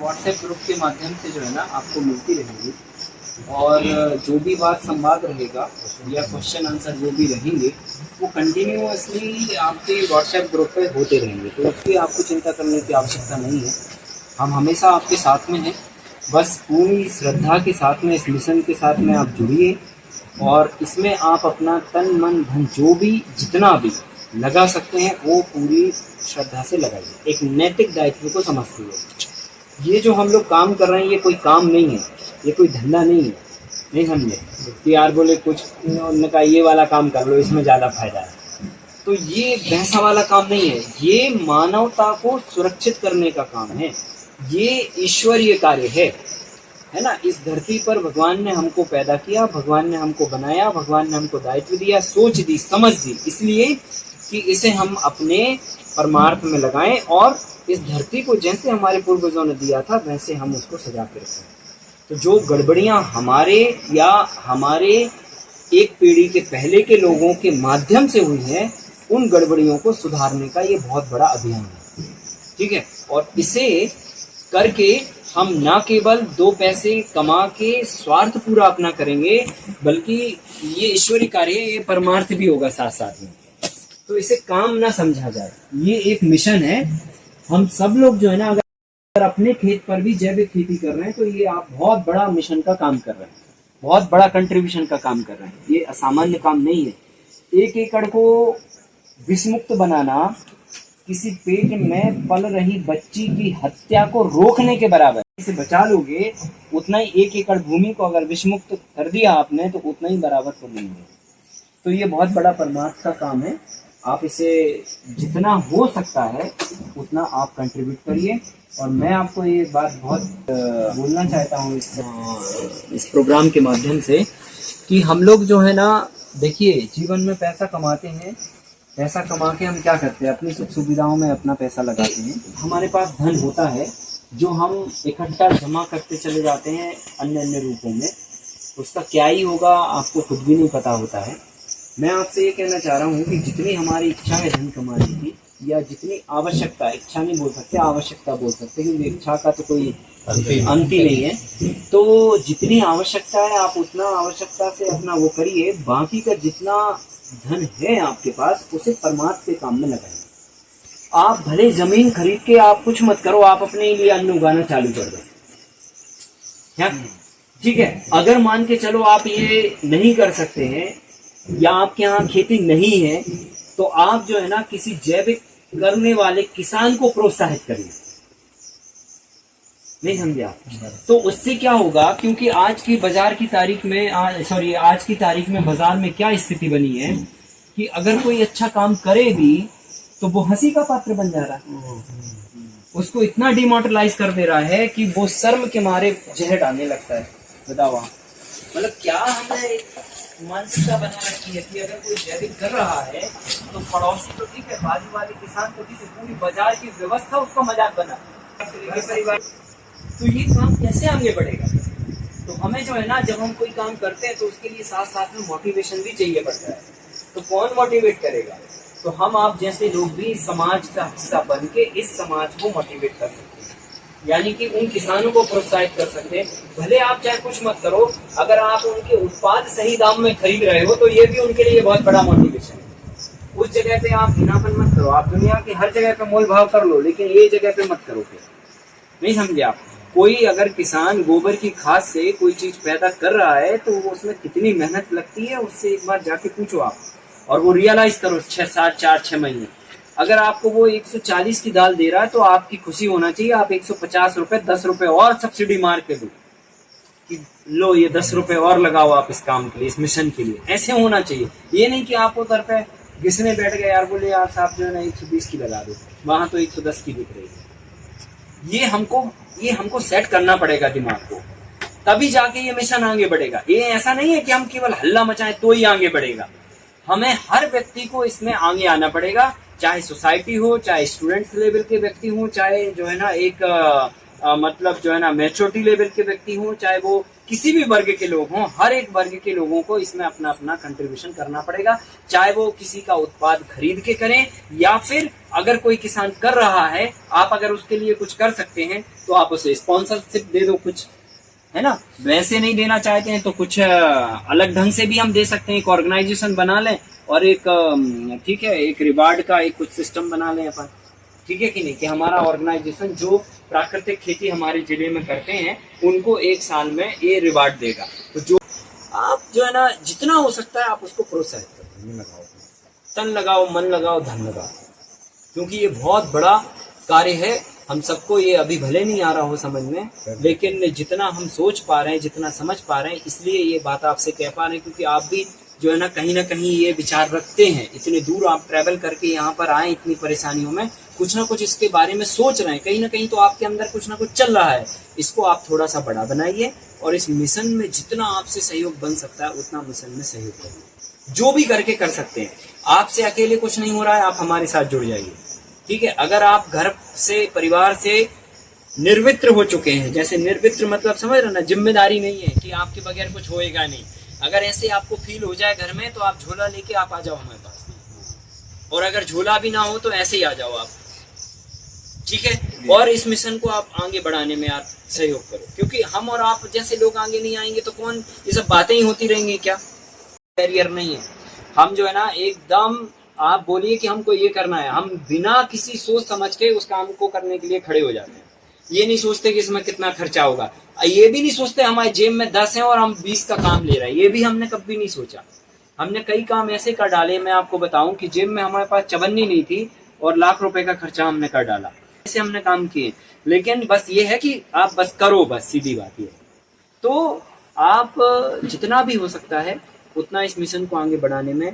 WhatsApp group के माध्यम से जो है ना आपको मिलती रहेंगी और जो भी बात संवाद रहेगा या क्वेश्चन आंसर जो भी रहेंगे वो कंटिन्यूअसली आपके व्हाट्सएप ग्रुप पे होते रहेंगे। तो उसकी आपको चिंता करने की आवश्यकता नहीं है। हम हमेशा आपके साथ में हैं। बस पूरी श्रद्धा के साथ में, इस मिशन के साथ में आप जुड़िए और इसमें आप अपना तन मन धन जो भी जितना भी लगा सकते हैं वो पूरी श्रद्धा से लगाइए। एक नैतिक दायित्व को समझते हुए ये जो हम लोग काम कर रहे हैं ये कोई काम नहीं है, ये कोई धंधा नहीं है। नहीं समझे कि यार बोले कुछ उन्होंने कहा ये वाला काम कर लो इसमें ज़्यादा फायदा है, तो ये वैसा वाला काम नहीं है। ये मानवता को सुरक्षित करने का काम है, ये ईश्वरीय कार्य है ना। इस धरती पर भगवान ने हमको पैदा किया, भगवान ने हमको बनाया, भगवान ने हमको दायित्व दिया, सोच दी, समझ दी, इसलिए कि इसे हम अपने परमार्थ में लगाएं और इस धरती को जैसे हमारे पूर्वजों ने दिया था वैसे हम उसको सजा के रखें। तो जो गड़बड़ियां हमारे या हमारे एक पीढ़ी के पहले के लोगों के माध्यम से हुई हैं, उन गड़बड़ियों को सुधारने का ये बहुत बड़ा अभियान है। ठीक है, और इसे करके हम ना केवल 2 पैसे कमा के स्वार्थ पूरा अपना करेंगे, बल्कि ये ईश्वरीय कार्य, ये परमार्थ भी होगा साथ साथ में। तो इसे काम ना समझा जाए, ये एक मिशन है। हम सब लोग जो है ना अगर अपने खेत पर भी जैविक खेती कर रहे हैं तो ये आप बहुत बड़ा मिशन का काम कर रहे हैं, बहुत बड़ा कंट्रीब्यूशन का काम कर रहे हैं। ये असामान्य काम नहीं है। 1 एकड़ को विषमुक्त बनाना किसी पेट में पल रही बच्ची की हत्या को रोकने के बराबर है। इसे बचा लोगे उतना ही 1 एकड़ भूमि को अगर विषमुक्त कर दिया आपने तो उतना ही बराबर तो नहीं है। तो ये बहुत बड़ा परमार्थ का काम है। आप इसे जितना हो सकता है उतना आप कंट्रीब्यूट करिए। और मैं आपको ये बात बहुत बोलना चाहता हूँ इस प्रोग्राम के माध्यम से कि हम लोग जो है ना, देखिए जीवन में पैसा कमाते हैं, पैसा कमा के हम क्या करते हैं, अपनी सुख सुविधाओं में अपना पैसा लगाते हैं। हमारे पास धन होता है जो हम इकट्ठा जमा करते चले जाते हैं अन्य अन्य रूपों में। उसका क्या ही होगा आपको खुद भी नहीं पता होता है। मैं आपसे ये कहना चाह रहा हूँ कि जितनी हमारी इच्छा है धन कमाने की, या जितनी आवश्यकता, इच्छा नहीं बोल सकते, आवश्यकता बोल सकते, क्योंकि इच्छा का तो कोई अंत ही नहीं है। तो जितनी आवश्यकता है आप उतना आवश्यकता से अपना वो करिए। बाकी का जितना धन है आपके पास उसे परमात्मा के काम में लगाइए। आप भले जमीन खरीद के आप कुछ मत करो, आप अपने लिए अन्न उगाना चालू कर दो। क्या ठीक है? अगर मान के चलो आप ये नहीं कर सकते हैं या आपके यहाँ खेती नहीं है तो आप जो है ना किसी जैविक करने वाले किसान को प्रोत्साहित करिए। नहीं समझे आप? तो उससे क्या होगा, क्योंकि आज की बाजार की तारीख में आज की तारीख में बाजार में क्या स्थिति बनी है कि अगर कोई अच्छा काम करे भी तो वो हंसी का पात्र बन जा रहा है। उसको इतना डिमोरलाइज कर दे रहा है कि वो शर्म के मारे जहर डालने लगता है। बताओ आप, मतलब क्या हमने मानसिकता बना रखी है कि अगर कोई जैविक कर रहा है तो पड़ोसी तो ठीक है, बाजू वाले किसान तो ठीक है, पूरी बाजार की व्यवस्था उसका मजाक बना परिवार। तो ये काम कैसे आगे बढ़ेगा? तो हमें जो है ना, जब हम कोई काम करते हैं तो उसके लिए साथ साथ में मोटिवेशन भी चाहिए पड़ता है। तो कौन मोटिवेट करेगा? तो हम आप जैसे लोग भी समाज का हिस्सा बन के इस समाज को मोटिवेट कर सकते हैं, यानी कि उन किसानों को प्रोत्साहित कर सकते हैं। भले आप चाहे कुछ मत करो, अगर आप उनके उत्पाद सही दाम में खरीद रहे हो तो ये भी उनके लिए बहुत बड़ा मोटिवेशन है। उस जगह पे आप घिनापन मत करो, आप दुनिया की हर जगह पे मोल भाव कर लो, लेकिन ये जगह पे मत करो। फिर नहीं समझे आप? कोई अगर किसान गोबर की खाद से कोई चीज पैदा कर रहा है तो वो उसमें कितनी मेहनत लगती है उससे एक बार जाके पूछो आप, और वो रियलाइज करो 6 महीने। अगर आपको वो 140 की दाल दे रहा है तो आपकी खुशी होना चाहिए। आप 150 रुपए 10 रुपए और सब्सिडी मार के दो कि लो ये 10 रुपए और लगाओ आप इस काम के लिए, इस मिशन के लिए। ऐसे होना चाहिए। ये नहीं कि आप उधर पे घिसने बैठ गए, यार बोले यार साहब जो है ना 120 की लगा दो, वहां तो 110 की बिक रही है। ये हमको सेट करना पड़ेगा दिमाग को, तभी जाके ये मिशन आगे बढ़ेगा। ये ऐसा नहीं है कि हम केवल हल्ला मचाएं तो ही आगे बढ़ेगा। हमें हर व्यक्ति को इसमें आगे आना पड़ेगा, चाहे सोसाइटी हो, चाहे स्टूडेंट्स लेवल के व्यक्ति हो, चाहे जो है ना एक मतलब जो है ना मैच्योरिटी लेवल के व्यक्ति हों, चाहे वो किसी भी वर्ग के लोग हों, हर एक वर्ग के लोगों को इसमें अपना अपना कंट्रीब्यूशन करना पड़ेगा। चाहे वो किसी का उत्पाद खरीद के करें या फिर अगर कोई किसान कर रहा है, आप अगर उसके लिए कुछ कर सकते हैं तो आप उसे स्पॉन्सरशिप दे दो कुछ, है ना। वैसे नहीं देना चाहते हैं तो कुछ अलग ढंग से भी हम दे सकते हैं, एक ऑर्गेनाइजेशन बना लें और एक ठीक है एक रिवार्ड का एक कुछ सिस्टम बना लें अपन, ठीक है कि नहीं, कि हमारा ऑर्गेनाइजेशन जो प्राकृतिक खेती हमारे जिले में करते हैं उनको एक साल में ये रिवार्ड देगा। तो जो आप जो है ना जितना हो सकता है आप उसको प्रोत्साहित करो, तन लगाओ, मन लगाओ, धन लगाओ, क्योंकि ये बहुत बड़ा कार्य है। हम सबको ये अभी भले नहीं आ रहा हो समझ में, लेकिन जितना हम सोच पा रहे हैं, जितना समझ पा रहे हैं, इसलिए ये बात आपसे कह पा रहे हैं, क्योंकि आप भी जो है ना कहीं ये विचार रखते हैं, इतने दूर आप ट्रैवल करके यहाँ पर आए इतनी परेशानियों में, कुछ ना कुछ इसके बारे में सोच रहे हैं, कहीं ना कहीं तो आपके अंदर कुछ ना कुछ चल रहा है। इसको आप थोड़ा सा बड़ा बनाइए और इस मिशन में जितना आपसे सहयोग बन सकता है उतना मिशन में सहयोग करिए, जो भी करके कर सकते हैं। आपसे अकेले कुछ नहीं हो रहा है, आप हमारे साथ जुड़ जाइए, ठीक है। अगर आप घर से परिवार से निर्वित्र हो चुके हैं, जैसे निर्वित्र मतलब समझ रहे ना, जिम्मेदारी नहीं है कि आपके बगैर कुछ होएगा नहीं, अगर ऐसे आपको फील हो जाए घर में तो आप झोला लेके आप आ जाओ हमारे पास, और अगर झोला भी ना हो तो ऐसे ही आ जाओ आप, ठीक है। और इस मिशन को आप आगे बढ़ाने में आप सहयोग करो, क्योंकि हम और आप जैसे लोग आगे नहीं आएंगे तो कौन, ये सब बातें ही होती रहेंगी क्या, बैरियर नहीं है। हम जो है ना एकदम, आप बोलिए कि हमको ये करना है, हम बिना किसी सोच समझ के उस काम को करने के लिए खड़े हो जाते हैं। ये नहीं सोचते कि इसमें कितना खर्चा होगा, ये भी नहीं सोचते हमारे जेब में 10 है और हम 20 का काम ले रहे हैं, ये भी हमने कभी नहीं सोचा। हमने कई काम ऐसे कर डाले, मैं आपको बताऊं कि जेब में हमारे पास चवन्नी नहीं थी और लाख रुपए का खर्चा हमने कर डाला, ऐसे हमने काम किए। लेकिन बस ये है कि आप बस करो, बस सीधी बात ये। तो आप जितना भी हो सकता है उतना इस मिशन को आगे बढ़ाने में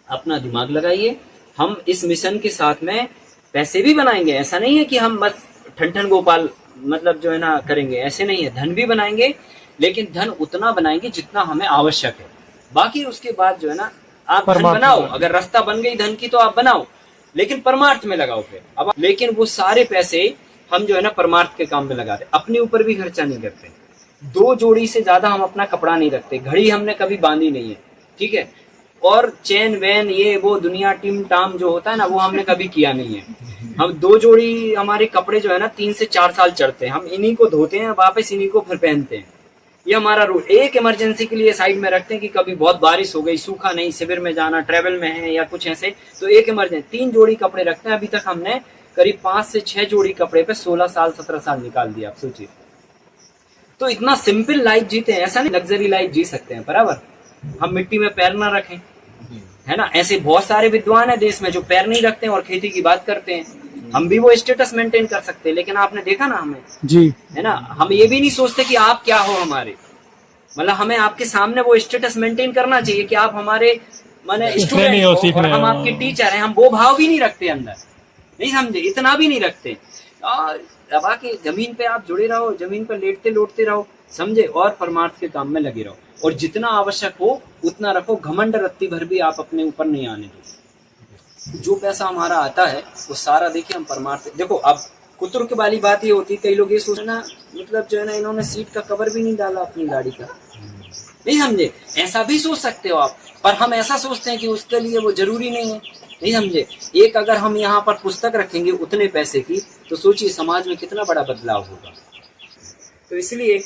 अपना दिमाग लगाइए। हम इस मिशन के साथ में पैसे भी बनाएंगे, ऐसा नहीं है कि हम बस ठन गोपाल मतलब जो है ना करेंगे, ऐसे नहीं है। धन भी बनाएंगे, लेकिन धन उतना बनाएंगे जितना हमें आवश्यक है। बाकी उसके बाद जो है ना आप धन बनाओ, अगर रास्ता बन गई धन की तो आप बनाओ, लेकिन परमार्थ में लगाओ फिर। अब लेकिन वो सारे पैसे हम जो है ना परमार्थ के काम में लगा रहे, अपने ऊपर भी खर्चा नहीं करते। 2 जोड़ी से ज्यादा हम अपना कपड़ा नहीं रखते, घड़ी हमने कभी बांधी नहीं है, ठीक है। और चैन वैन ये वो दुनिया टिम टाम जो होता है ना, वो हमने कभी किया नहीं है। हम 2 जोड़ी हमारे कपड़े जो है ना 3 से 4 साल चढ़ते हैं, हम इन्हीं को धोते हैं, वापस इन्हीं को फिर पहनते हैं। ये हमारा रूल। एक इमरजेंसी के लिए साइड में रखते हैं कि कभी बहुत बारिश हो गई, सूखा नहीं, शिविर में जाना, ट्रेवल में है या कुछ ऐसे, तो एक इमरजेंसी 3 जोड़ी कपड़े रखते हैं। अभी तक हमने करीब 5 से 6 जोड़ी कपड़े पे 16 साल 17 साल निकाल दिया, आप सोचिए। तो इतना सिंपल लाइफ जीते हैं, ऐसा नहीं लग्जरी लाइफ जी सकते हैं, बराबर। हम मिट्टी में पैर ना रखें, है ना। ऐसे बहुत सारे विद्वान है देश में जो पैर नहीं रखते हैं और खेती की बात करते हैं। हम भी वो स्टेटस मेंटेन कर सकते हैं, लेकिन आपने देखा ना हमें जी, है ना, हम ये भी नहीं सोचते कि आप क्या हो हमारे, मतलब हमें आपके सामने वो स्टेटस मेंटेन करना चाहिए कि आप हमारे माने स्टूडेंट हो और हम आपके टीचर हैं। हम वो भाव भी नहीं रखते अंदर, नहीं समझे, इतना भी नहीं रखते। और दबा के जमीन पे आप जुड़े रहो, जमीन पर लेटते लौटते रहो, समझे, और परमार्थ के काम में लगे रहो, और जितना आवश्यक हो उतना रखो। घमंड रत्ती भर भी आप अपने ऊपर नहीं आने दो। जो पैसा हमारा आता है वो सारा देखिए हम परमार्थ। देखो अब कुतुर्क वाली बात ये होती है, कई लोग ये सोचना, मतलब जो है ना इन्होंने सीट का कवर भी नहीं डाला अपनी गाड़ी का, नहीं समझे, ऐसा भी सोच सकते हो आप। पर हम ऐसा सोचते हैं कि उसके लिए वो जरूरी नहीं है, नहीं समझे। एक अगर हम यहाँ पर पुस्तक रखेंगे उतने पैसे की, तो सोचिए समाज में कितना बड़ा बदलाव होगा। तो इसलिए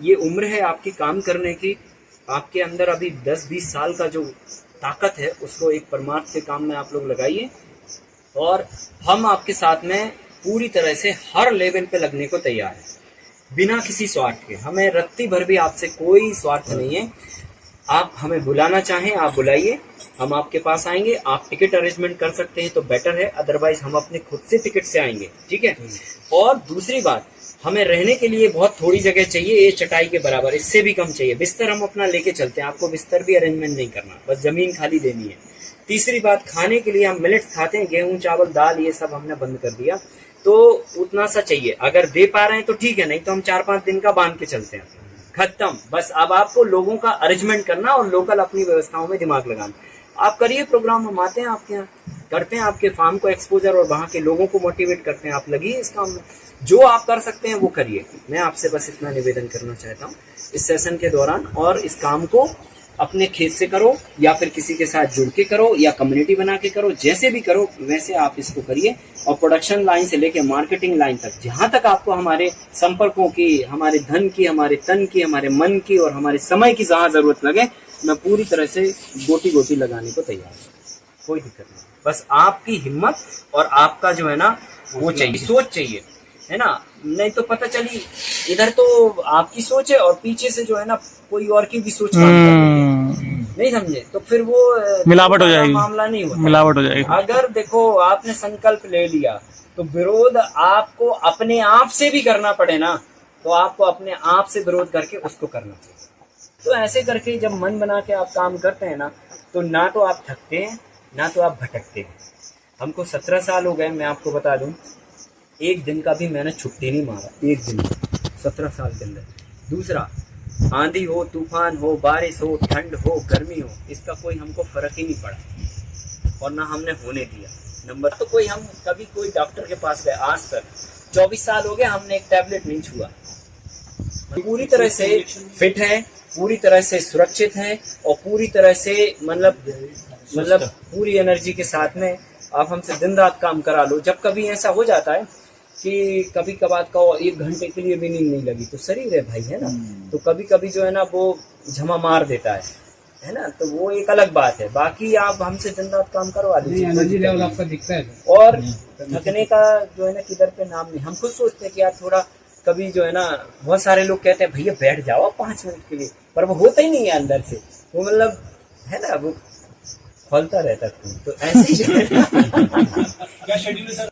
ये उम्र है आपकी काम करने की। आपके अंदर अभी 10-20 साल का जो ताकत है उसको एक परमार्थ के काम में आप लोग लगाइए, और हम आपके साथ में पूरी तरह से हर लेवल पे लगने को तैयार है, बिना किसी स्वार्थ के। हमें रत्ती भर भी आपसे कोई स्वार्थ नहीं है। आप हमें बुलाना चाहें आप बुलाइए, हम आपके पास आएंगे। आप टिकट अरेंजमेंट कर सकते हैं तो बेटर है, अदरवाइज हम अपने खुद से टिकट से आएंगे, ठीक है। और दूसरी बात, हमें रहने के लिए बहुत थोड़ी जगह चाहिए, ये चटाई के बराबर, इससे भी कम चाहिए। बिस्तर हम अपना लेके चलते हैं, आपको बिस्तर भी अरेंजमेंट नहीं करना, बस जमीन खाली देनी है। तीसरी बात, खाने के लिए हम मिलेट्स खाते हैं, गेहूं चावल दाल ये सब हमने बंद कर दिया, तो उतना सा चाहिए। अगर दे पा रहे हैं तो ठीक है, नहीं तो हम 4-5 दिन का बांध के चलते हैं, खत्म। बस अब आपको लोगों का अरेंजमेंट करना और लोकल अपनी व्यवस्थाओं में दिमाग लगाना। आप करिए प्रोग्राम, हम आते हैं आपके यहाँ, करते हैं आपके फार्म को एक्सपोजर और वहाँ के लोगों को मोटिवेट करते हैं, आप लगिए इस काम में। जो आप कर सकते हैं वो करिए। मैं आपसे बस इतना निवेदन करना चाहता हूँ इस सेशन के दौरान, और इस काम को अपने खेत से करो या फिर किसी के साथ जुड़ के करो या कम्युनिटी बना के करो, जैसे भी करो वैसे आप इसको करिए। और प्रोडक्शन लाइन से लेके मार्केटिंग लाइन तक, जहां तक आपको हमारे संपर्कों की, हमारे धन की, हमारे तन की, हमारे मन की और हमारे समय की जहां जरूरत लगे, मैं पूरी तरह से गोटी गोटी लगाने को तैयार हूँ, कोई दिक्कत नहीं। बस आपकी हिम्मत और आपका जो है ना वो चाहिए, सोच चाहिए, है ना। नहीं तो पता चली इधर तो आपकी सोच है और पीछे से जो है ना कोई और की भी सोच काम कर रही है, नहीं समझे, तो फिर वो मिलावट हो जाएगी, मामला नहीं होता, मिलावट हो जाएगी। अगर देखो आपने संकल्प ले लिया तो विरोध आपको अपने आप से भी करना पड़े ना, तो आपको अपने आप से विरोध करके उसको करना चाहिए। तो ऐसे करके जब मन बना के आप काम करते हैं ना, तो ना तो आप थकते हैं ना तो आप भटकते हैं। हमको 17 साल हो गए, मैं आपको बता दूं, एक दिन का भी मैंने छुट्टी नहीं मारा, एक दिन, 17 साल के अंदर। दूसरा, आंधी हो, तूफान हो, बारिश हो, ठंड हो, गर्मी हो, इसका कोई हमको फर्क ही नहीं पड़ा और ना हमने होने दिया। नंबर तो कोई, हम कभी कोई डॉक्टर के पास गए आज तक, 24 साल हो गए, हमने एक टैबलेट नहीं छुआ। पूरी तरह से फिट है, पूरी तरह से सुरक्षित है और पूरी तरह से मतलब पूरी एनर्जी के साथ में आप हमसे दिन रात काम करा लो। जब कभी ऐसा हो जाता है कि कभी कभार का 1 घंटे के लिए भी नींद नहीं लगी, तो शरीर है भाई, है ना, तो कभी कभी जो है ना वो झमा मार देता है ना, तो वो एक अलग बात है। बाकी आप हमसे दिन रात काम करवा दीजिए, एनर्जी लेवल आपका दिखता है और थकने का जो है ना किधर पे नाम नहीं। हम खुद सोचते हैं कि यार थोड़ा कभी जो है ना, बहुत सारे लोग कहते हैं भैया बैठ जाओ 5 मिनट के लिए, पर वो होता ही नहीं है अंदर से, वो मतलब है ना, वो खोलता रहता है। तो ऐसे ही क्या शेड्यूल है सर?